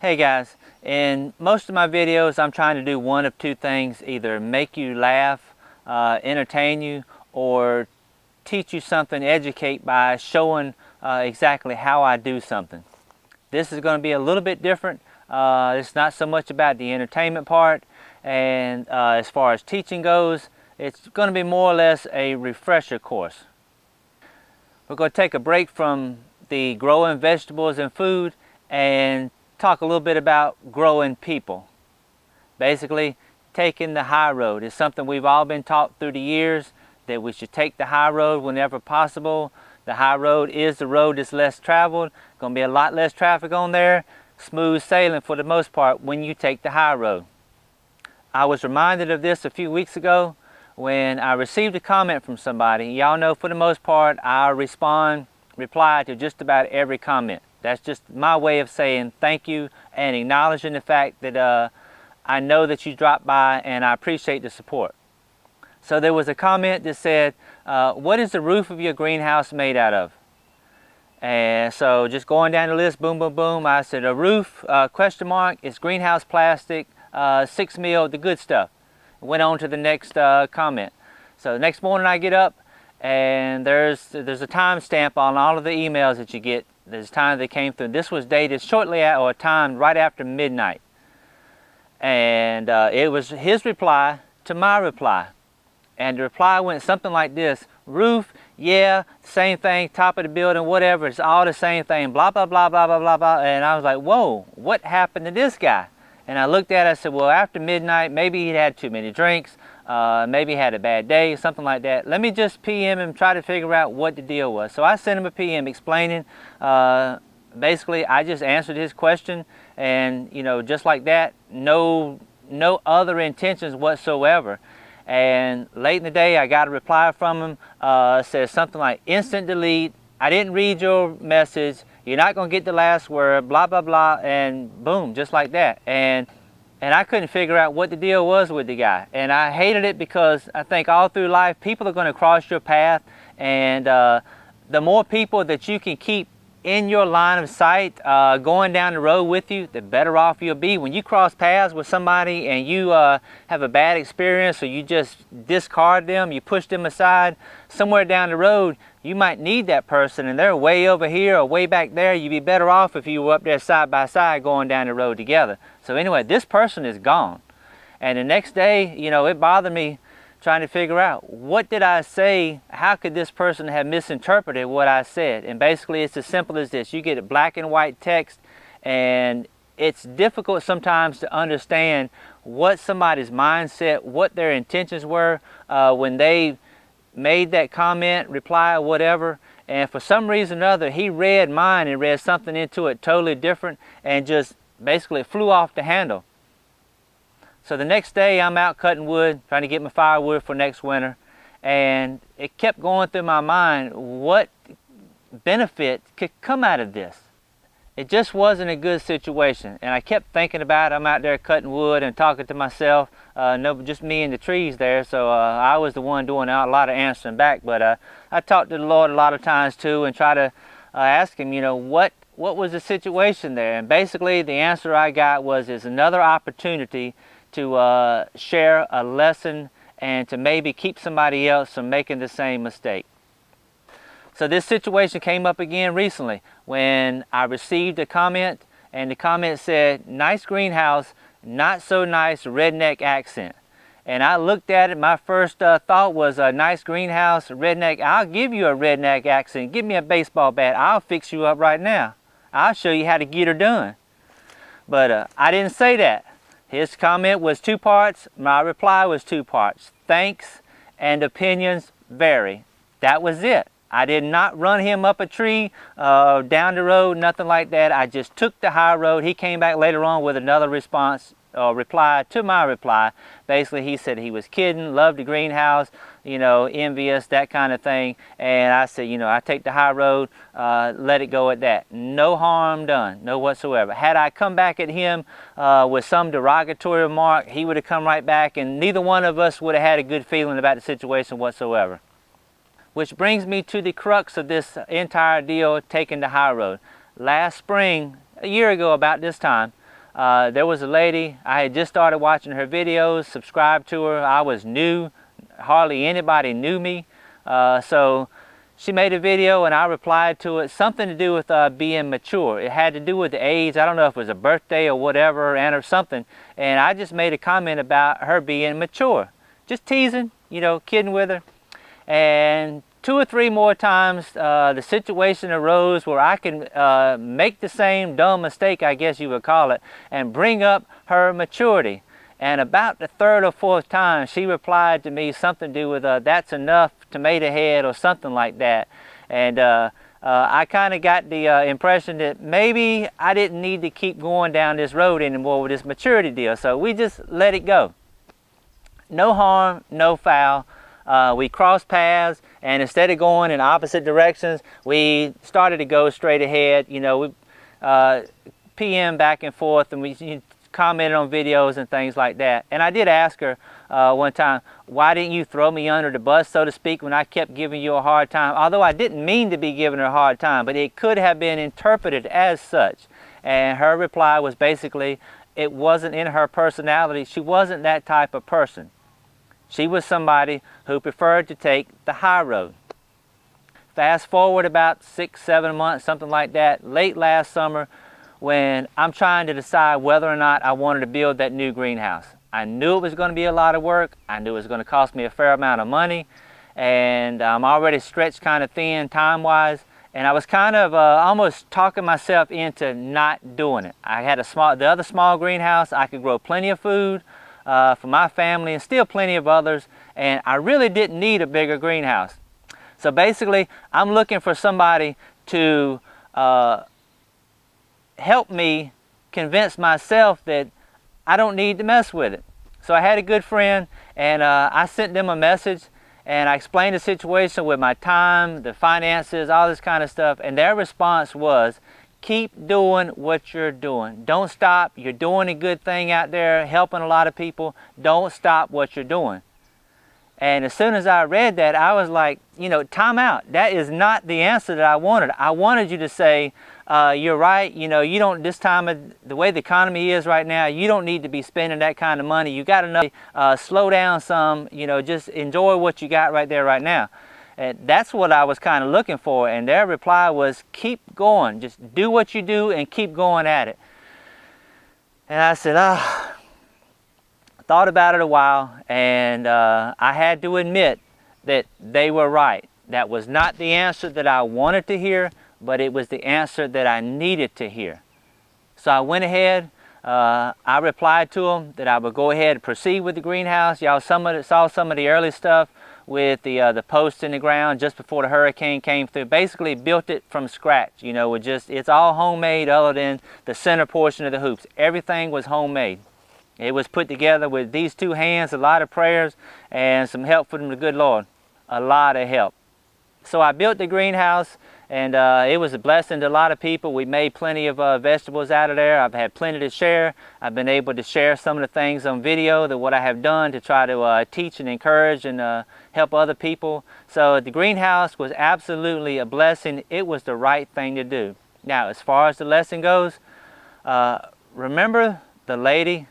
Hey guys, in most of my videos I'm trying to do one of two things: either make you laugh, entertain you, or teach you something, educate by showing exactly how I do something. This is going to be a little bit different. It's not so much about the entertainment part, and as far as teaching goes, it's going to be more or less a refresher course. We're going to take a break from the growing vegetables and food and talk a little bit about growing people. Basically, taking the high road is something we've all been taught through the years, that we should take the high road whenever possible. The high road is the road that's less traveled. Going to be a lot less traffic on there. Smooth sailing for the most part when you take the high road. I was reminded of this a few weeks ago when I received a comment from somebody. Y'all know, for the most part, I reply to just about every comment. That's just my way of saying thank you and acknowledging the fact that I know that you dropped by and I appreciate the support. So there was a comment that said, what is the roof of your greenhouse made out of? And so just going down the list, boom, boom, boom, I said a roof, question mark, it's greenhouse plastic, 6 mil, the good stuff. Went on to the next comment. So the next morning I get up and there's a timestamp on all of the emails that you get. There's time they came through. This was dated shortly at, or timed right after midnight. And it was his reply to my reply. And the reply went something like this: roof, yeah, same thing, top of the building, whatever, it's all the same thing, blah, blah, blah, blah, blah, blah, blah. And I was like, whoa, what happened to this guy? And I looked at it, I said, well, after midnight, maybe he'd had too many drinks, maybe he had a bad day, something like that. Let me just PM him and try to figure out what the deal was. So I sent him a PM explaining, basically, I just answered his question, and, you know, just like that, no other intentions whatsoever. And late in the day, I got a reply from him, says something like, instant delete, I didn't read your message, you're not going to get the last word, blah, blah, blah, and boom, just like that. And I couldn't figure out what the deal was with the guy. And I hated it because I think all through life, people are going to cross your path, and the more people that you can keep in your line of sight, going down the road with you, the better off you'll be. When you cross paths with somebody and you have a bad experience, or you just discard them, you push them aside, somewhere down the road you might need that person and they're way over here or way back there. You'd be better off if you were up there side by side going down the road together. So anyway, this person is gone. And the next day, you know, it bothered me trying to figure out, what did I say? How could this person have misinterpreted what I said? And basically it's as simple as this: you get a black and white text, and it's difficult sometimes to understand what somebody's mindset, what their intentions were when they made that comment, reply, or whatever. And for some reason or other, he read mine and read something into it totally different, and just basically flew off the handle. So the next day I'm out cutting wood, trying to get my firewood for next winter, and it kept going through my mind, what benefit could come out of this? It just wasn't a good situation, and I kept thinking about it. I'm out there cutting wood and talking to myself, just me and the trees there, so I was the one doing a lot of answering back. But I talked to the Lord a lot of times too, and try to ask him, you know, what was the situation there? And basically the answer I got was, it's another opportunity to share a lesson and to maybe keep somebody else from making the same mistake. So this situation came up again recently when I received a comment, and the comment said, nice greenhouse, not so nice redneck accent. And I looked at it, my first thought was, a nice greenhouse, redneck, I'll give you a redneck accent, give me a baseball bat, I'll fix you up right now. I'll show you how to get her done. But I didn't say that. His comment was 2 parts, my reply was 2 parts. Thanks and opinions vary. That was it. I did not run him up a tree, down the road, nothing like that. I just took the high road. He came back later on with another response, reply to my reply. Basically, he said he was kidding, loved the greenhouse, you know, envious, that kind of thing. And I said, you know, I take the high road, let it go at that. No harm done, no whatsoever. Had I come back at him with some derogatory remark, he would have come right back, and neither one of us would have had a good feeling about the situation whatsoever. Which brings me to the crux of this entire deal, taking the high road. Last spring, a year ago about this time, There was a lady, I had just started watching her videos, subscribed to her. I was new, hardly anybody knew me. So she made a video and I replied to it, something to do with being mature. It had to do with the age. I don't know if it was a birthday or whatever, and or something. And I just made a comment about her being mature. Just teasing, you know, kidding with her. And 2 or 3 more times the situation arose where I can make the same dumb mistake, I guess you would call it, and bring up her maturity. And about the 3rd or 4th time she replied to me something to do with that's enough, tomato head, or something like that. And I kind of got the impression that maybe I didn't need to keep going down this road anymore with this maturity deal, so we just let it go. No harm, no foul. We crossed paths, and instead of going in opposite directions, we started to go straight ahead. You know, we PM back and forth, and we commented on videos and things like that. And I did ask her one time, why didn't you throw me under the bus, so to speak, when I kept giving you a hard time? Although I didn't mean to be giving her a hard time, but it could have been interpreted as such. And her reply was basically, it wasn't in her personality. She wasn't that type of person. She was somebody who preferred to take the high road. Fast forward about 6, 7 months, something like that, late last summer, when I'm trying to decide whether or not I wanted to build that new greenhouse. I knew it was going to be a lot of work. I knew it was going to cost me a fair amount of money, and I'm already stretched kind of thin time-wise, and I was kind of almost talking myself into not doing it. I had the other small greenhouse. I could grow plenty of food for my family and still plenty of others, and I really didn't need a bigger greenhouse. So basically, I'm looking for somebody to help me convince myself that I don't need to mess with it. So I had a good friend, and I sent them a message, and I explained the situation with my time, the finances, all this kind of stuff, and their response was, keep doing what you're doing. Don't stop. You're doing a good thing out there, helping a lot of people. Don't stop what you're doing. And as soon as I read that, I was like, you know, time out. That is not the answer that I wanted. I wanted you to say, you're right, you know, you don't, this time of the way the economy is right now, you don't need to be spending that kind of money. You got to slow down some, you know, just enjoy what you got right there right now. And that's what I was kind of looking for, and their reply was, keep going, just do what you do and keep going at it. And I said, thought about it a while, and I had to admit that they were right. That was not the answer that I wanted to hear, but it was the answer that I needed to hear. So I went ahead, I replied to them that I would go ahead and proceed with the greenhouse. Y'all saw some of the early stuff with the posts in the ground just before the hurricane came through. Basically built it from scratch, you know, it's all homemade other than the center portion of the hoops. Everything was homemade. It was put together with these 2 hands, a lot of prayers, and some help from the good Lord. A lot of help. So I built the greenhouse, and it was a blessing to a lot of people. We made plenty of vegetables out of there. I've had plenty to share. I've been able to share some of the things on video, that what I have done to try to teach and encourage and help other people. So the greenhouse was absolutely a blessing. It was the right thing to do. Now, as far as the lesson goes, remember the lady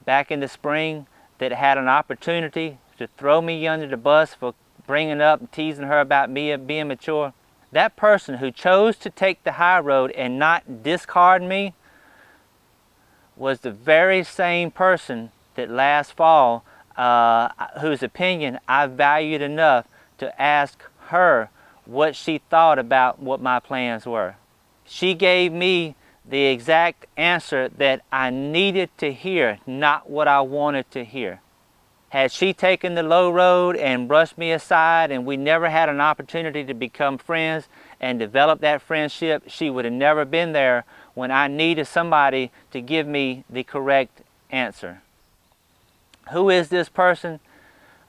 back in the spring that had an opportunity to throw me under the bus for bringing up and teasing her about me being mature? That person who chose to take the high road and not discard me was the very same person that last fall, whose opinion I valued enough to ask her what she thought about what my plans were. She gave me the exact answer that I needed to hear, not what I wanted to hear. Had she taken the low road and brushed me aside and we never had an opportunity to become friends and develop that friendship, she would have never been there when I needed somebody to give me the correct answer. Who is this person?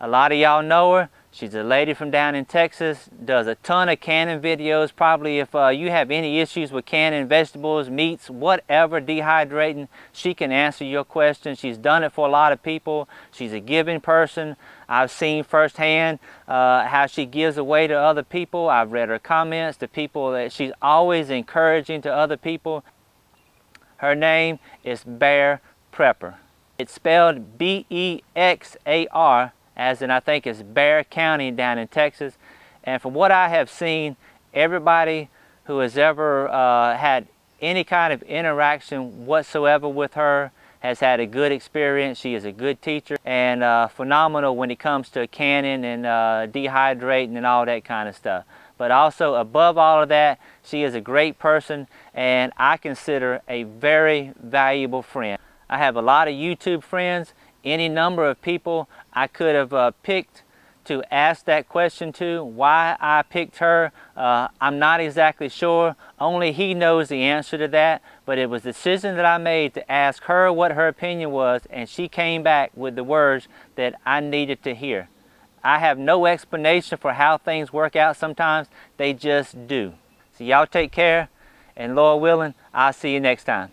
A lot of y'all know her. She's a lady from down in Texas, does a ton of canning videos. Probably if you have any issues with canning vegetables, meats, whatever, dehydrating, she can answer your questions. She's done it for a lot of people. She's a giving person. I've seen firsthand how she gives away to other people. I've read her comments to people that she's always encouraging to other people. Her name is BexarPrepper. It's spelled B-E-X-A-R, as in I think it's Bexar County down in Texas. And from what I have seen, everybody who has ever had any kind of interaction whatsoever with her has had a good experience. She is a good teacher and phenomenal when it comes to canning and dehydrating and all that kind of stuff. But also, above all of that, she is a great person and I consider a very valuable friend. I have a lot of YouTube friends, any number of people I could have picked to ask that question to. Why I picked her, I'm not exactly sure. Only he knows the answer to that, but it was the decision that I made to ask her what her opinion was, and she came back with the words that I needed to hear. I have no explanation for how things work out sometimes, they just do. So y'all take care, and Lord willing, I'll see you next time.